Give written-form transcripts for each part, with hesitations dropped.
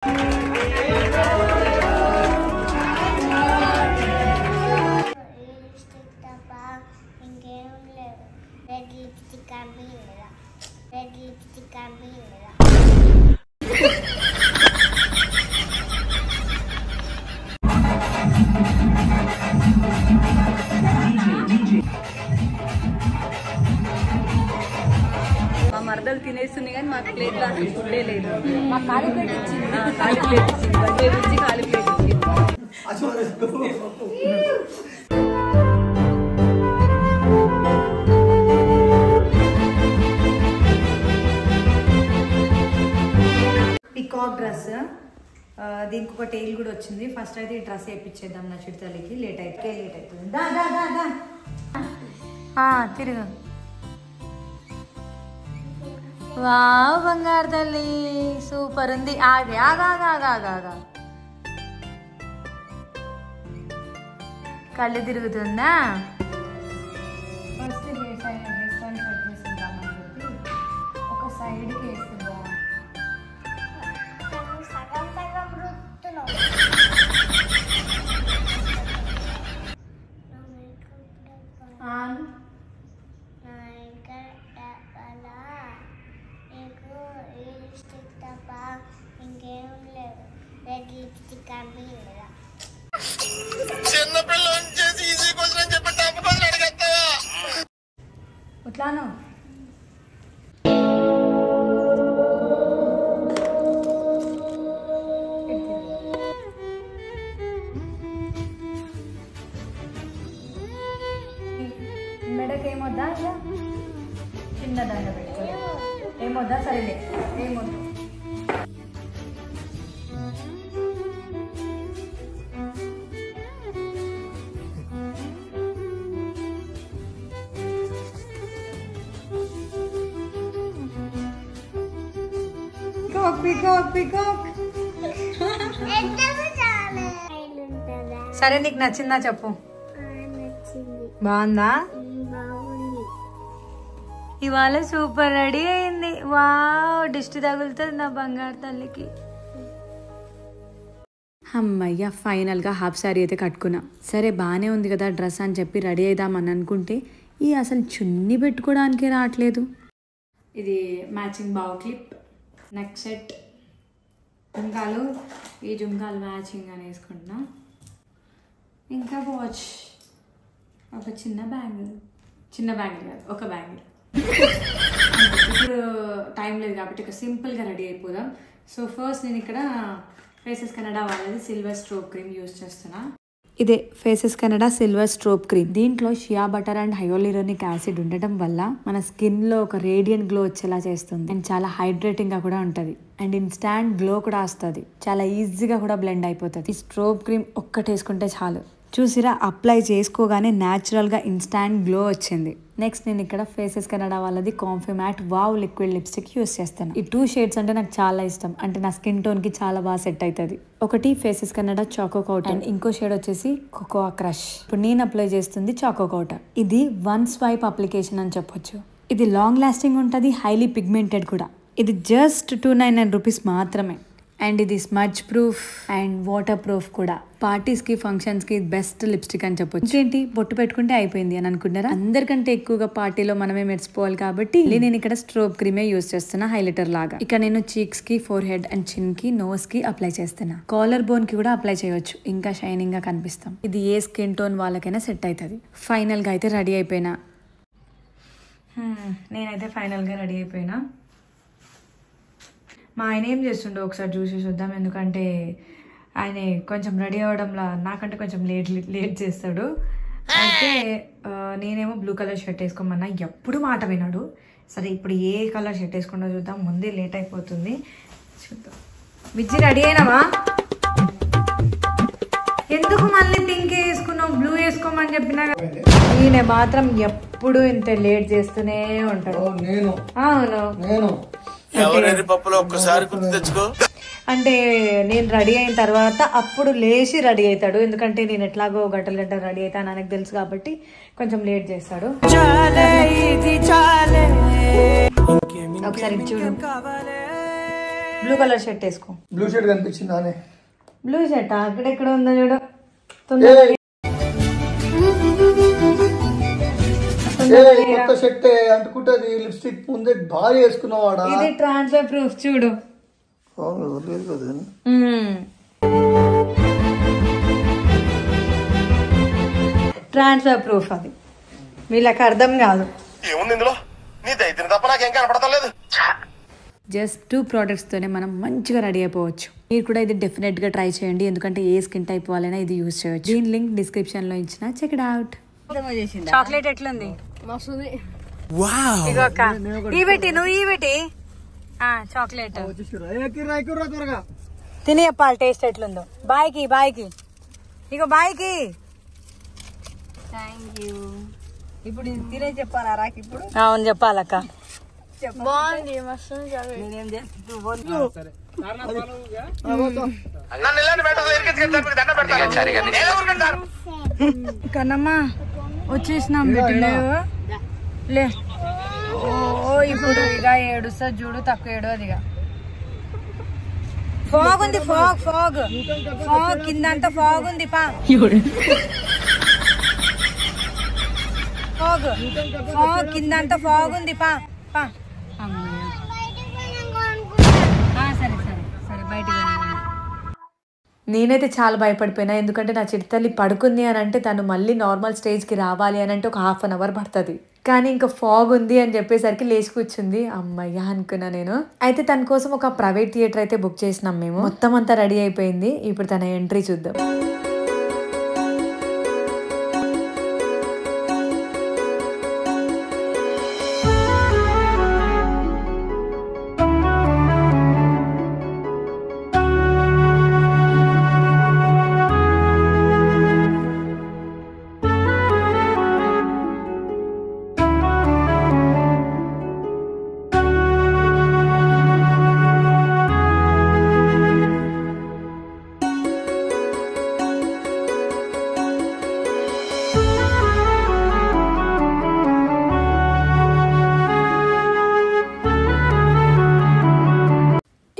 మా మరదలు తినేస్తుంది కానీ మాకు ప్లేట్లో అసలు ఫుడ్డే లేదు. మా ఖాళీ ప్లేట్ ఇచ్చింది, ఖాళీ ప్లేట్ ఇచ్చింది, బర్త్డే నుంచి ఖాళీ ప్లేట్ ఇచ్చింది. పికాక్ డ్రెస్, దీనికి ఒక టైల్ కూడా వచ్చింది. ఫస్ట్ అయితే ఈ డ్రెస్ వేయించేద్దాం నా చిడతలకి. లేట్ అవుతుంది. దా దా దా దా తిరుగు. వావ్ బంగారు తల్లి సూపర్ ఉంది. ఆగే ఆగా కళ్ళు తిరుగుతుందా? ఫస్ట్ హెయిర్ స్టైల్ కట్ చేసుకుందామని చెప్పి ఒక సైడ్కి వేస్తుందా. ఎట్లానో మెడకి ఏమొద్దా? ఇట్లా చిన్న దండ పెట్టుకో. ఏమొద్దా? సరేలే ఏమొద్దు. సరే నీకు నచ్చిందా చెప్పు. బాగుందా? ఇవాళ సూపర్ రెడీ అయింది. వావ్ దిష్టి తగులుతుంది నా బంగారు తల్లికి. అమ్మయ్య ఫైనల్గా హాఫ్ శారీ అయితే కట్టుకున్నా. సరే బాగానే ఉంది కదా డ్రెస్ అని చెప్పి రెడీ అయిదామని అనుకుంటే ఈ అసలు చున్నీ పెట్టుకోవడానికి రావట్లేదు. ఇది మ్యాచింగ్ బావ్ క్లిప్, నెక్ సెట్, జుంకాలు. ఈ జుంకాలు మ్యాచింగ్ అని వేసుకుంటున్నా. ఇంకా వాచ్, ఒక చిన్న బ్యాంగిల్ కాదు ఒక బ్యాంగిల్. ఇప్పుడు టైం లేదు కాబట్టి ఇక సింపుల్గా రెడీ అయిపోదాం. సో ఫస్ట్ నేను ఇక్కడ ఫేసెస్ కెనడా వాళ్ళది సిల్వర్ స్ట్రోక్ క్రీమ్ యూజ్ చేస్తున్నా. ఇదే faces Canada silver stroke cream. దీంట్లో షియా బటర్ అండ్ హైలోరినిక్ యాసిడ్ ఉండటం వల్ల మన స్కిన్ లో ఒక రేడియంట్ గ్లో వచ్చేలా చేస్తుంది. అండ్ చాలా హైడ్రేటింగ్ గా కూడా ఉంటది. అండ్ ఇన్స్టాంట్ గ్లో కూడా వస్తుంది. చాలా ఈజీగా కూడా బ్లెండ్ అయిపోతుంది. ఈ స్ట్రోక్ క్రీమ్ ఒక్కటి వేసుకుంటే చాలు. చూసిరా అప్లై చేసుకోగానే న్యాచురల్ గా ఇన్స్టాంట్ గ్లో వచ్చింది. నెక్స్ట్ నేను ఇక్కడ ఫేసెస్ కెనడా వాళ్ళది comfy matte wow liquid lipstick use చేస్తాను. ఈ 2 షేడ్స్ అంటే నాకు చాలా ఇష్టం. అంటే నా స్కిన్ టోన్ కి చాలా బాగా సెట్ అవుతుంది. ఒకటి ఫేసెస్ కెనడా చాకో కౌటర్ అండ్ ఇంకో షేడ్ వచ్చేసి కోకో క్రష్. ఇప్పుడు నేను అప్లై చేస్తుంది చాకో కౌటర్. ఇది 1 స్వైప్ అప్లికేషన్ అని చెప్పొచ్చు. ఇది లాంగ్ లాస్టింగ్ ఉంటుంది, హైలీ పిగ్మెంటెడ్ కూడా. ఇది జస్ట్ 299 రూపీస్ మాత్రమే. అండ్ ఇది smudge proof and water proof కూడా. పార్టీస్ కి ఫంక్షన్స్ కి బెస్ట్ లిప్స్టిక్ అని చెప్పొచ్చు. ఇంకేంటి బొట్టు పెట్టుకుంటే అయిపోయింది అని అనుకుంటారా? అందరికంటే ఎక్కువగా పార్టీలో మనమే మెరిసిపోవాలి కాబట్టి నేను ఇక్కడ స్ట్రోక్ క్రీమే యూజ్ చేస్తున్నా హైలైటర్ లాగా. ఇక నేను చీక్స్ కి, ఫోర్ హెడ్ అండ్ చిన్ కి, నోస్ కి అప్లై చేస్తున్నా. కాలర్ బోన్ కి కూడా అప్లై చేయొచ్చు, ఇంకా షైనింగ్ గా కనిపిస్తాం. ఇది ఏ స్కిన్ టోన్ వాళ్ళకైనా సెట్ అవుతుంది. ఫైనల్ గా అయితే రెడీ అయిపోయినా. నేనైతే ఫైనల్ గా రెడీ అయిపోయినా. మా ఆయన ఏం చేస్తుండో ఒకసారి చూసి చూద్దాం. ఎందుకంటే ఆయన కొంచెం రెడీ అవ్వడంలో నాకంటే కొంచెం లేట్ చేస్తాడు. అయితే నేనేమో బ్లూ కలర్ షర్ట్ వేసుకోమన్నా, ఎప్పుడు మాట విన్నాడు. సరే ఇప్పుడు ఏ కలర్ షర్ట్ వేసుకుంటో చూద్దాం. ముందే లేట్ అయిపోతుంది, చూద్దాం. విజ్జి రెడీ అయినావా? ఎందుకు మళ్ళీ పింక్ వేసుకున్నావు? బ్లూ వేసుకోమని చెప్పినా. ఈయన మాత్రం ఎప్పుడు ఇంత లేట్ చేస్తూనే ఉంటాడు. అవును అంటే నేను రెడీ అయిన తర్వాత అప్పుడు లేచి రెడీ అవుతాడు. ఎందుకంటే నేను ఎట్లాగో గంటలు రెడీ అవుతాను నాకు తెలుసు కాబట్టి కొంచెం లేట్ చేస్తాడు. ఒకసారి చూడు. బ్లూ కలర్ షర్ట్ వేసుకో. బ్లూ షర్ట్ కనిపించిందా? బ్లూ షర్ట్ అక్కడెక్కడ ఉందో చూడు. కొత్త షర్ట్ అంటుకుంటది. లిప్స్టిక్ ముందే భారీ వేసుకున్నావాడా? ఇది ట్రాన్స్ఫర్ ప్రూఫ్ చూడు. ట్రాన్స్ఫర్ ప్రూఫ్ అది వీళ్ళకి అర్థం కాదు. జస్ట్ 2 products తోనే మనం మంచిగా రెడీ అయిపోవచ్చు. మీరు కూడా ఇది డెఫినెట్ గా ట్రై చేయండి, ఎందుకంటే ఏ స్కిన్ టైప్ వాళ్ళైనా ఇది యూజ్ చేయొచ్చు. దీని లింక్ డిస్క్రిప్షన్ లో ఇచ్చిన, చెక్ ఇట్ అవుట్. చాక్లెట్ ఎట్లుంది? చాక్లెట్ తిని చెప్పాలి టేస్ట్ ఎట్లుందో. బాయ్కి బాయ్కి ఇగో బాయ్కి. ఇప్పుడు తినే చెప్పాలా రాకి? ఇప్పుడు అవును చెప్పాలక్క. బాగుంది. కన్నమ్మా వచ్చేసినాం పెట్టలేవు లే. ఓ ఇప్పుడు ఇక ఏడుస్తా చూడు, తక్కువ ఏడవదిగా. ఫాగ్ ఉంది, ఫాగ్ ఫాగ్ ఫాగ్ కిందంతా ఫాగ్ ఉంది. ఫాగ్ ఫాగ్ కిందంతా ఫాగ్ ఉంది. సరే సరే సరే బయటికి. నేనైతే చాలా భయపడిపోయినా, ఎందుకంటే నా చిట్టతల్లి పడుకుంది అని అంటే తను మళ్ళీ నార్మల్ స్టేజ్కి రావాలి అని అంటే ఒక 1/2 hour పడుతుంది. కానీ ఇంకా ఫాగ్ ఉంది అని చెప్పేసరికి లేచి కూర్చుంది. అమ్మయ్య అనుకున్నా నేను. అయితే తన కోసం ఒక ప్రైవేట్ థియేటర్ అయితే బుక్ చేసినాం మేము. మొత్తం అంతా రెడీ అయిపోయింది. ఇప్పుడు తన ఎంట్రీ చూద్దాం.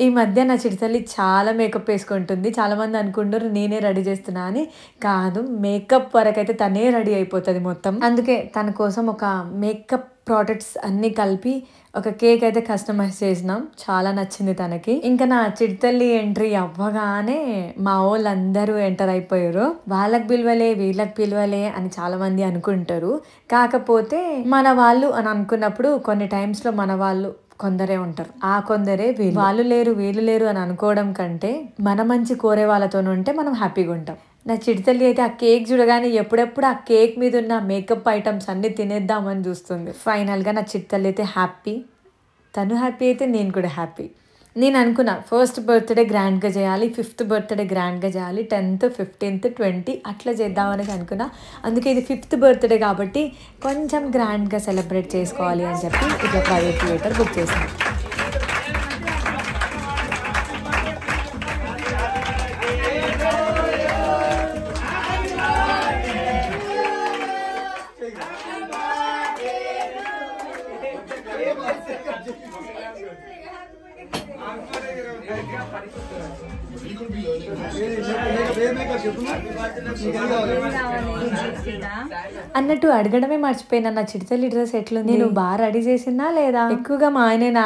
ఈ మధ్య నా చిట్టతల్లి చాలా మేకప్ వేసుకుంటుంది. చాలామంది అనుకుంటారు నేనే రెడీ చేస్తున్నా అని. కాదు, మేకప్ వరకైతే తనే రెడీ అయిపోతుంది మొత్తం. అందుకే తన కోసం ఒక మేకప్ ప్రోడక్ట్స్ అన్నీ కలిపి ఒక కేక్ అయితే కస్టమైజ్ చేసినాం. చాలా నచ్చింది తనకి. ఇంకా నా చిట్టతల్లి ఎంట్రీ అవ్వగానే మా వాళ్ళందరూ ఎంటర్ అయిపోయారు. వాళ్ళకి పిలవలే వీళ్ళకి పిలవలే అని చాలా మంది అనుకుంటారు. కాకపోతే మన వాళ్ళు అని అనుకున్నప్పుడు కొన్ని టైమ్స్లో మన వాళ్ళు కొందరే ఉంటారు. ఆ కొందరే వాళ్ళు లేరు వీళ్ళు లేరు అని అనుకోవడం కంటే మన మంచి కోరే వాళ్ళతో ఉంటే మనం హ్యాపీగా ఉంటాం. నా చిట్టతల్లి అయితే ఆ కేక్ చూడగానే ఎప్పుడెప్పుడు ఆ కేక్ మీద ఉన్న మేకప్ ఐటమ్స్ అన్ని తినేద్దామని చూస్తుంది. ఫైనల్గా నా చిట్టతల్లి అయితే హ్యాపీ. తను హ్యాపీ అయితే నేను కూడా హ్యాపీ. నేను అనుకున్నా 1st బర్త్డే గ్రాండ్గా చేయాలి, 5th బర్త్డే గ్రాండ్గా చేయాలి, 10th 15th 20 అట్లా చేద్దామనేసి అనుకున్నా. అందుకే ఇది 5th బర్త్డే కాబట్టి కొంచెం గ్రాండ్గా సెలబ్రేట్ చేసుకోవాలి అని చెప్పి ఇట్లా ప్రైవేట్ థియేటర్ బుక్ చేశాను. అన్నట్టు అడగడమే మర్చిపోయినా, నా చిట్టతల్లి డ్రెస్ ఎట్లుంది, నేను బాగా రెడీ చేసినా లేదా? ఎక్కువగా మా ఆయన నా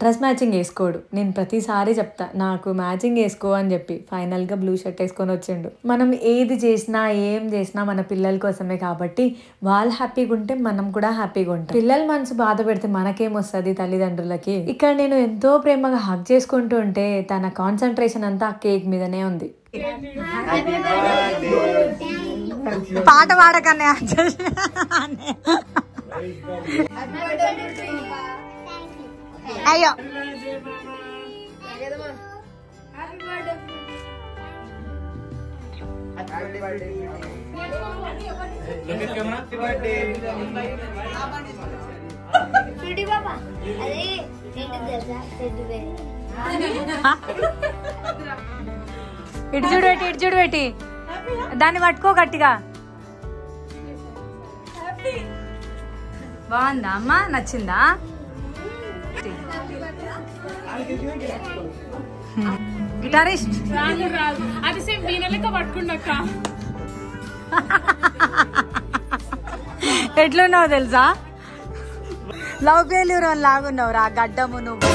డ్రెస్ మ్యాచింగ్ వేసుకోడు. నేను ప్రతిసారి చెప్తా నాకు మ్యాచింగ్ వేసుకో అని చెప్పి. ఫైనల్ గా బ్లూ షర్ట్ వేసుకొని వచ్చిండు. మనం ఏది చేసినా ఏం చేసినా మన పిల్లల కోసమే కాబట్టి వాళ్ళు హ్యాపీగా ఉంటే మనం కూడా హ్యాపీగా ఉంటాం. పిల్లల మనసు బాధ పెడితే మనకేమొస్తుంది తల్లిదండ్రులకి. ఇక్కడ నేను ఎంతో ప్రేమగా హగ్ చేసుకుంటూ ఉంటే తన కాన్సన్ట్రేషన్ అంతా ఆ కేక్ మీదనే ఉంది. పాట పాడకనే అయ్యో ఇటు చూడు పెట్టి ఇటు చూడు పెట్టి దాన్ని పట్టుకో గట్టిగా. బాగుందా అమ్మా? నచ్చిందా? గిటారిస్ట్ అది సేమ్ వీణలెక్క పట్టుకుండక్క. ఎట్లున్నావు తెలుసా? లవ్ ఫెయిల్యూర్ అని లాగున్నావు రా గడ్డము నువ్వు.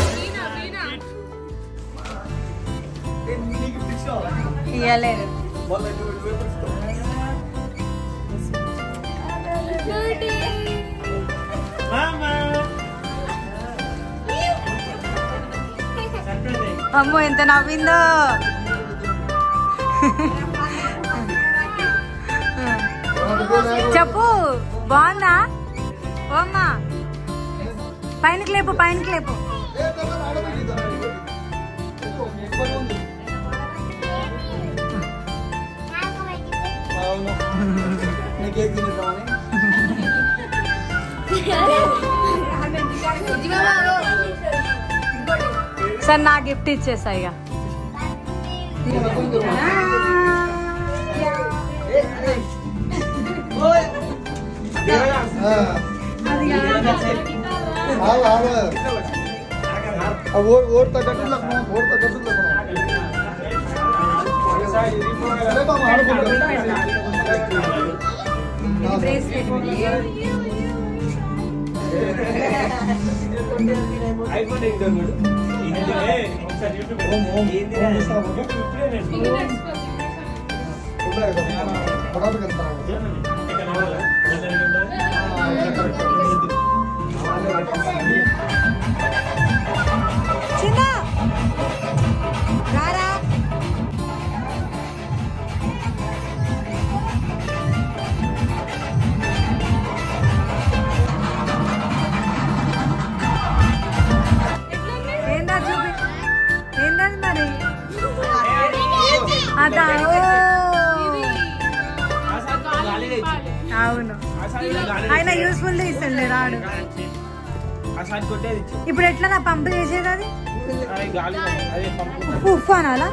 ఇయ్యలేదు. అమ్మో ఎంత నవ్విందో. చెప్పు బాగుందా? ఓమ్మా పైనకి లేపు, పైనకి లేపు. సార్ నా గిఫ్ట్ ఇచ్చేసా ఇక. ఓర్ తగ్గట్టు ఓర్ తగ్గట్టు చిన్న రారా. ఏందా చూపి, ఏంటది మరి అదా? అవును ఆయన యూస్ఫుల్ ఇస్తుండే రాడు. ఇప్పుడు ఎట్లా నా పంపు చేసేది? అది ఉప్పు అనాలా?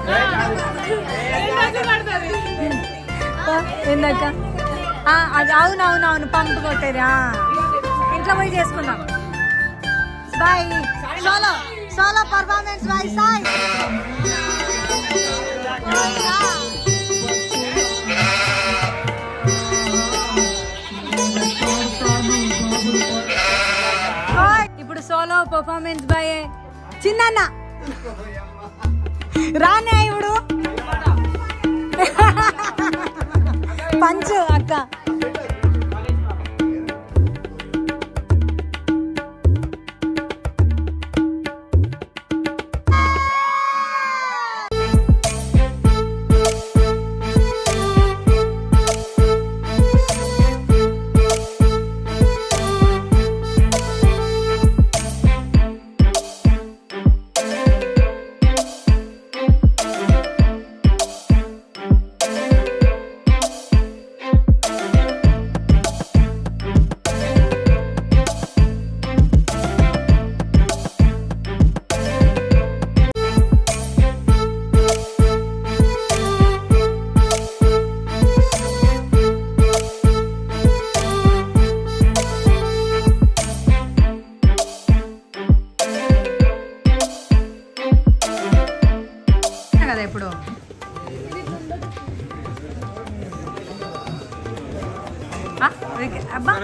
ఏందక్క? అది అవునవునవును పంపు కొట్టేది. ఇంట్లో పోయి చేసుకుందాం. Bye. Solo solo performance bye సాయ్. ఇప్పుడు సోలో పర్ఫార్మెన్స్ బాయ్ చిన్న రానే ఇప్పుడు పంచు అక్క. ఇప్పుడు అబ్బా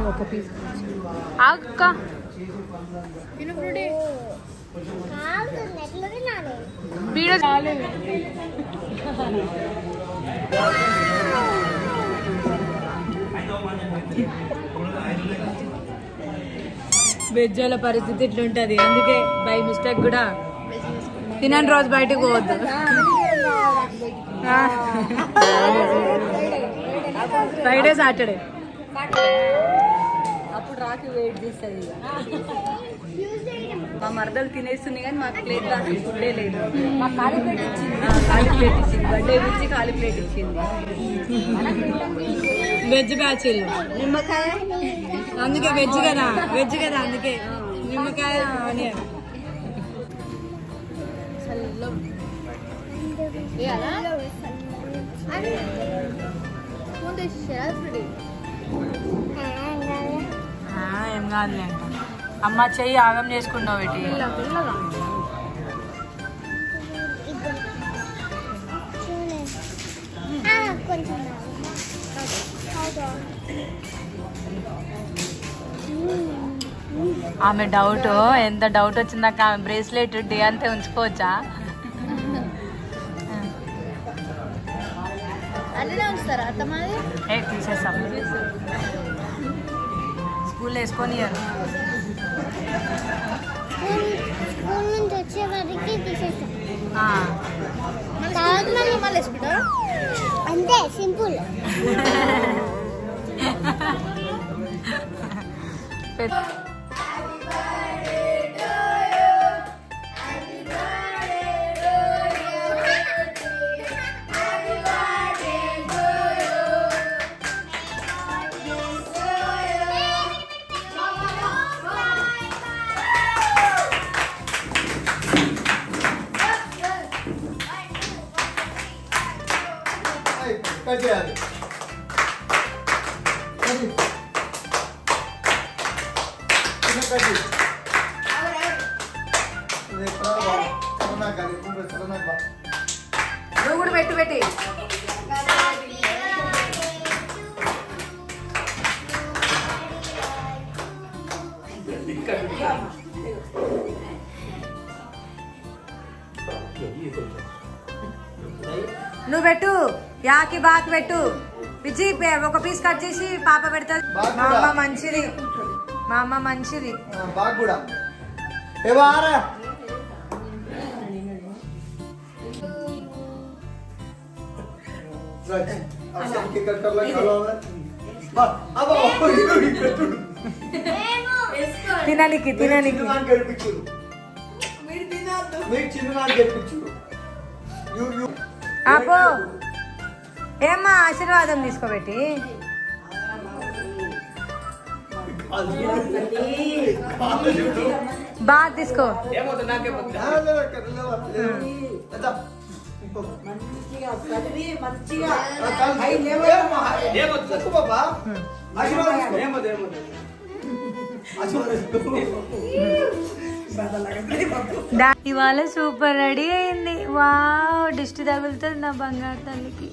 ఒక పీస్ అక్క వెజ్జల పరిస్థితి ఇట్లుంటది. అందుకే బై మిస్టేక్ కూడా తినని రోజు బయటకు పోవద్దు. ఫ్రైడే సాటర్డే అప్పుడు రాకి వెయిట్ చేస్తుంది. మా మరదలు తినేస్తుంది కానీ మాకు ప్లేట్ రాసి ఫుడ్డే లేదు. మాకు ఖాళీ ప్లేట్ ఇచ్చింది. ఖాళీ ప్లేట్ ఇచ్చింది. బర్త్డే ఇచ్చి ఖాళీ ప్లేట్ ఇచ్చింది. వెజ్ బ్యాచ్ నిమ్మకాయ అందుకే వెజ్ కదా అందుకే నిమ్మకాయ ఆనియన్ ఏం కాదులే అమ్మ చెయ్యి ఆగం చేసుకున్నావు పెట్టి ఆమె డౌట్ ఎంత డౌట్ వచ్చిందాక ఆమె బ్రేస్లెట్ డే అంతే ఉంచుకోవచ్చా అల్లనే ఉంచుతారా అత్తమాది తీసేస్తాం స్కూల్ వేసుకొని స్కూల్ నుంచి వచ్చే వరకు తీసేస్తాం మళ్ళీ వేసుకుంటారా అంతే సింపుల్ కట్ చేయాలి నువ్వు కూడా పెట్టి నువ్వు పెట్టు యాకి బాకి పెట్టు పిచ్చి ఒక పీస్ కట్ చేసి పాప పెడతాది మా అమ్మ మంచిది బాగా కూడా ఏవారా తిననికి గెలిపించు మీరు చిన్న గెలిపించు ఆపో ఏమ్మా ఆశీర్వాదం తీసుకోబెట్టి బాగా తీసుకో ఇవాళ సూపర్ రెడీ అయింది వావ్ దిష్టి తగులుతుంది నా బంగారు తల్లికి